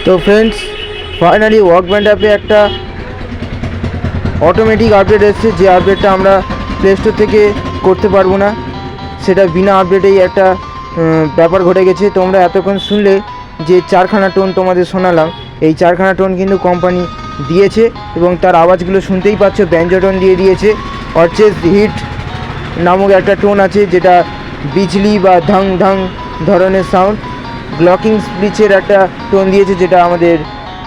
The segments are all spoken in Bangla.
তো ফ্রেন্ডস, ফাইনালি ওয়াকব্যান্ড অ্যাপে একটা অটোমেটিক আপডেট এসেছে, যে আপডেটটা আমরা প্লে স্টোর থেকে করতে পারবো না, সেটা বিনা আপডেটেই একটা ব্যাপার ঘটে গেছে। তোমরা এতক্ষণ শুনলে যে চারখানা টোন তোমাদের শোনালাম, এই চারখানা টোন কিন্তু কোম্পানি দিয়েছে এবং তার আওয়াজগুলো শুনতেই পাচ্ছ, ব্যাঞ্জো টোন দিয়ে দিয়েছে। অর্চেস হিট নামক একটা টোন আছে, যেটা বিজলি বা ধাং ধাং ধরনের সাউন্ড। গ্লকিং স্পিচের একটা টোন দিয়েছে, যেটা আমাদের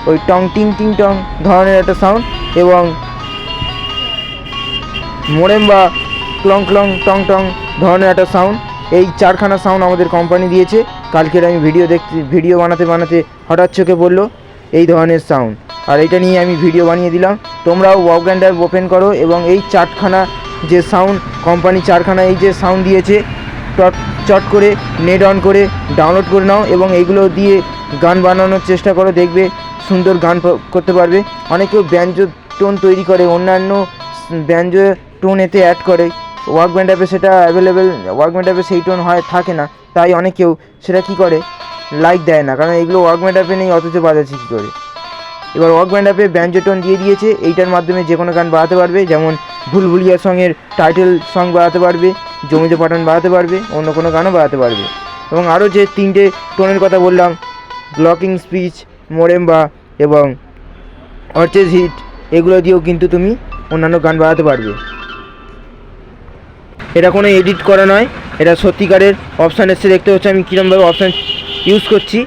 ওই টং টিং টিং টং ধরনের একটা সাউন্ড, এবং মোরেম বা ক্লং ক্লং টং টং ধরনের একটা সাউন্ড। এই চারখানা সাউন্ড আমাদের কোম্পানি দিয়েছে। কালকের আমি ভিডিও বানাতে হঠাৎ চোখে পড়লো এই ধরনের সাউন্ড, আর এটা নিয়ে আমি ভিডিও বানিয়ে দিলাম। তোমরাও ওয়াকব্যান্ড অ্যাপ ওপেন করো এবং এই চারখানা যে সাউন্ড কোম্পানি চারখানা এই যে সাউন্ড দিয়েছে, চট করে নেট অন করে ডাউনলোড করে নাও এবং এইগুলো দিয়ে গান বানানোর চেষ্টা করো, দেখবে সুন্দর গান করতে পারবে। অনেকেও ব্যঞ্জো টোন তৈরি করে, অন্যান্য ব্যঞ্জো টোন এতে অ্যাড করে। ওয়াকব্যান্ড অ্যাপে সেটা অ্যাভেলেবেল, ওয়াকব্যান্ড অ্যাপে সেই টোন থাকে না, তাই অনেকেও সেটা কী করে লাইক দেয় না, কারণ এইগুলো ওয়াকব্যান্ড অ্যাপে নেই, অথচ বাজাচ্ছে কী করে। এবার ওয়াকব্যান্ড অ্যাপে ব্যঞ্জো টোন দিয়ে দিয়েছে, এইটার মাধ্যমে যে কোনো গান বাজাতে পারবে, যেমন ভুলভুলিয়া সঙের টাইটেল সং বাজাতে পারবে, জমিতে পাঠান বাজাতে পারবে, অন্য কোনো গানও বাজাতে পারবে। এবং আরও যে তিনটে টোনের কথা বললাম, গ্লকিং স্পিচ, মোরেম্বা এবং অর্চেস হিট, এগুলো দিয়েও কিন্তু তুমি অন্যান্য গান বাজাতে পারবে। এটা কোনো এডিট করা নয়, এটা সত্যিকারের অপশান এসে দেখতে হচ্ছে আমি কীরকমভাবে অপশান ইউজ করছি।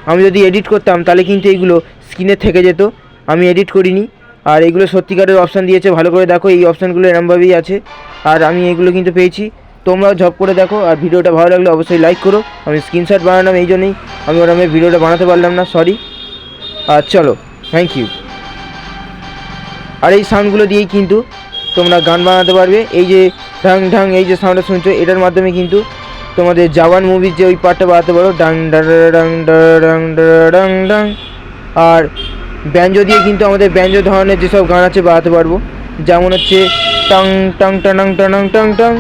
আমি যদি এডিট করতাম তাহলে কিন্তু এইগুলো স্ক্রিনে থেকে যেত, আমি এডিট করিনি। আর এগুলো সত্যিকারের অপশান দিয়েছে, ভালো করে দেখো, এই অপশানগুলো এরমভাবেই আছে, আর আমি এগুলো কিন্তু পেয়েছি। তোমরাও ঝপ করে দেখো, আর ভিডিওটা ভালো লাগলে অবশ্যই লাইক করো। আমি স্ক্রিনশট বানালাম, এই জন্যই আমি ওরমভাবে ভিডিওটা বানাতে পারলাম না, সরি। আর চলো, থ্যাংক ইউ। আর এই সাউন্ডগুলো দিয়েই কিন্তু তোমরা গান বানাতে পারবে। এই যে ঢাং ঢাং এই যে সাউন্ডটা শুনছো, এটার মাধ্যমে কিন্তু তোমাদের জওয়ান মুভির যে ওই পার্টটা বাজাতে পারো, ডাং ডাং ডাং ডাং ডাং। আর ব্যঞ্জো দিয়ে কিন্তু আমাদের ব্যঞ্জো ধরনের যেসব গান আছে বাজাতে পারবো, যেমন হচ্ছে টং টং টাং টাং টাং টাং,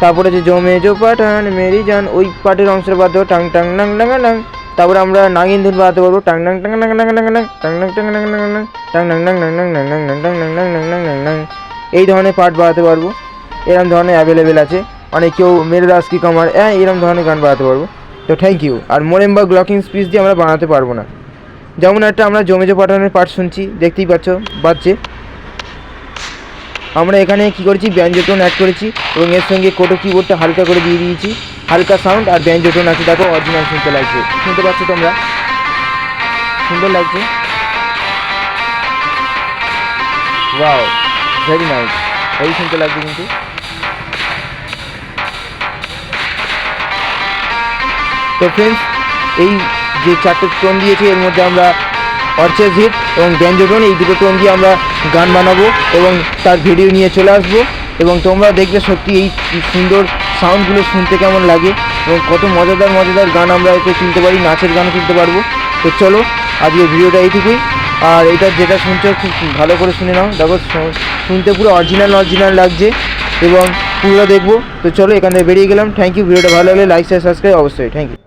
তারপরে যে জমে জো পাঠান মেরি জান, ওই পার্টের অংশটা বাজাতে পারবো টাং টাং নাং নাং নাং। তারপরে আমরা নাগিন ধুন বাজাতে পারবো, টাং টাং টাং নাং নাং নাং নাং, টাং টাং টাং নাং নাং নাং, টাং নাং নাং নাং নাং নাং নাং নাং টাং নাং নাং নাং নাং নাং নাং। এই ধরনের পার্ট বাজাতে পারবো, এরম ধরনের অ্যাভেলেবেল আছে। অনেক কেউ মেরে দাস কি কামার এরম ধরনের গান বাজাতে পারবো। তো থ্যাংক ইউ। আর মোরেম বা গ্লকিং স্পিচ দিয়ে আমরা বানাতে পারবো না। যেমন একটা আমরা জমেজো পাঠানের পার্ট শুনছি, দেখতেই পাচ্ছ বাজছে। আমরা এখানে কী করেছি, ব্যঞ্জো টোন অ্যাড করেছি এবং এর সঙ্গে কোটো কিবোর্ডটা হালকা করে দিয়ে দিয়েছি, হালকা সাউন্ড আর ব্যঞ্জো টোন আছে। দেখো অরিজিনাল শুনতে লাগছে, শুনতে পাচ্ছ তোমরা, সুন্দর লাগছে। ওয়াও, ভেরি নাইস, এই শুনতে লাগছে কিন্তু। তো ফ্রেন্ডস, এই যে চারটে টোন দিয়েছে, এর মধ্যে আমরা অর্চেস হিট এবং ব্যঞ্জো টোন, এই দুটো টোন দিয়ে আমরা গান বানাবো এবং তার ভিডিও নিয়ে চলে আসবো। এবং তোমরা দেখবে সত্যি এই সুন্দর সাউন্ডগুলো শুনতে কেমন লাগে এবং কত মজাদার মজাদার গান আমরা এতে তুলতে পারি, নাচের গানও তুলতে পারবো। তো চলো, আজকে ভিডিওটা এইটুকুই। আর এটা যেটা শুনছো খুব ভালো করে শুনে নাও, দেখো শুনতে পুরো অরিজিনাল লাগছে এবং পুরো দেখবো। তো চলো, এখান থেকে বেরিয়ে গেলাম। Thank you. ভিডিওটা ভালো লাগলে লাইক শেয়ার সাবস্ক্রাইব অবশ্যই। Thank you.